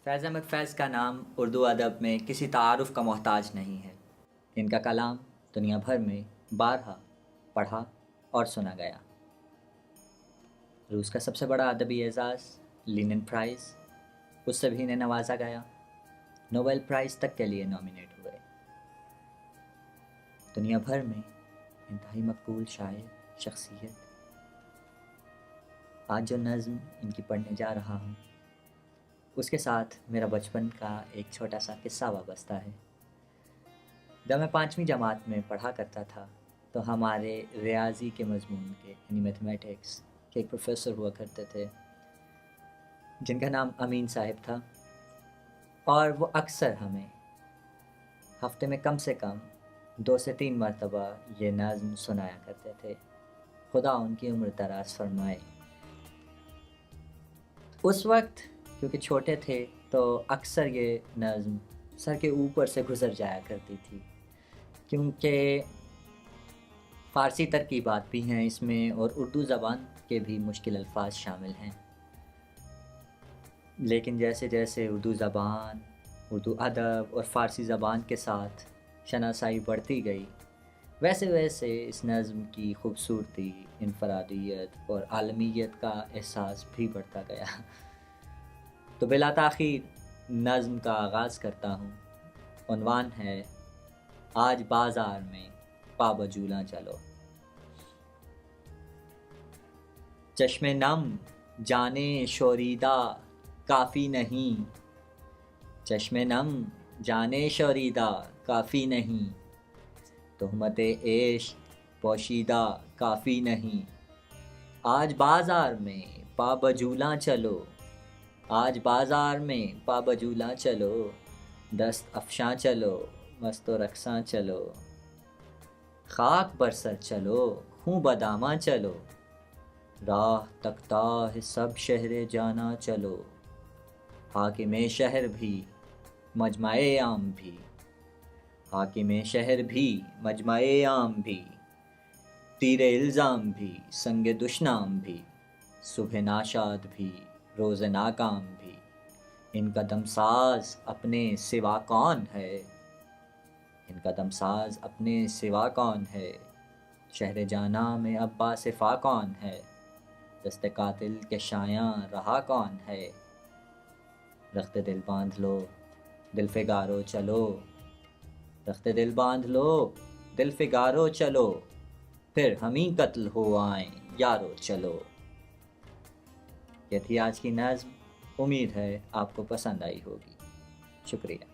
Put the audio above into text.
فیض احمد فیض کا نام اردو ادب میں کسی تعارف کا محتاج نہیں ہے۔ ان کا کلام دنیا بھر میں بارہا پڑھا اور سنا گیا۔ روس کا سب سے بڑا ادبی اعزاز لینن پرائز، اس سے بھی انہیں نوازا گیا۔ نوبل پرائز تک کے لیے نامینیٹ ہوئے۔ دنیا بھر میں انتہائی مقبول شاعر شخصیت۔ آج جو نظم ان کی پڑھنے جا رہا ہوں اس کے ساتھ میرا بچپن کا ایک چھوٹا سا قصہ وابستہ ہے۔ جب میں 5ویں جماعت میں پڑھا کرتا تھا تو ہمارے ریاضی کے مضمون کے یعنی میتھمیٹکس کے ایک پروفیسر ہوا کرتے تھے جن کا نام امین صاحب تھا، اور وہ اکثر ہمیں ہفتے میں کم سے کم 2 سے 3 مرتبہ یہ نظم سنایا کرتے تھے۔ خدا ان کی عمر دراز فرمائے۔ اس وقت کیونکہ چھوٹے تھے تو اکثر یہ نظم سر کے اوپر سے گزر جایا کرتی تھی، کیونکہ فارسی ترکیبات بھی ہیں اس میں اور اردو زبان کے بھی مشکل الفاظ شامل ہیں۔ لیکن جیسے جیسے اردو زبان، اردو ادب اور فارسی زبان کے ساتھ شناسائی بڑھتی گئی، ویسے ویسے اس نظم کی خوبصورتی، انفرادیت اور عالمیت کا احساس بھی بڑھتا گیا۔ تو بلا تاخیر نظم کا آغاز کرتا ہوں۔ عنوان ہے آج بازار میں پا بجولاں چلو۔ چشم نم جانے شوریدہ کافی نہیں، چشم نم جانے شوریدہ کافی نہیں، تہمت عشق پوشیدہ کافی نہیں، آج بازار میں پا بجولاں چلو، آج بازار میں پا بجولاں چلو، دست افشاں چلو مست و رقصاں چلو، خاک برسر چلو خوں بداماں چلو، راہ تکتا ہے سب شہر جانا چلو، حاکم شہر بھی مجمع عام بھی، حاکم شہر بھی مجمع عام بھی، تیر الزام بھی سنگ دشنام بھی، صبح ناشاد بھی روز ناکام بھی، ان کا دمساز اپنے سوا کون ہے، ان کا دمساز اپنے سوا کون ہے، شہر جانا میں ابا صفا کون ہے، دست قاتل کے شایاں رہا کون ہے، رخت دل باندھ لو دل فگارو چلو، رخت دل باندھ لو دل فگارو چلو، پھر ہمیں قتل ہو آئیں یارو چلو۔ یہ تھی آج کی نظم، امید ہے آپ کو پسند آئی ہوگی۔ شکریہ۔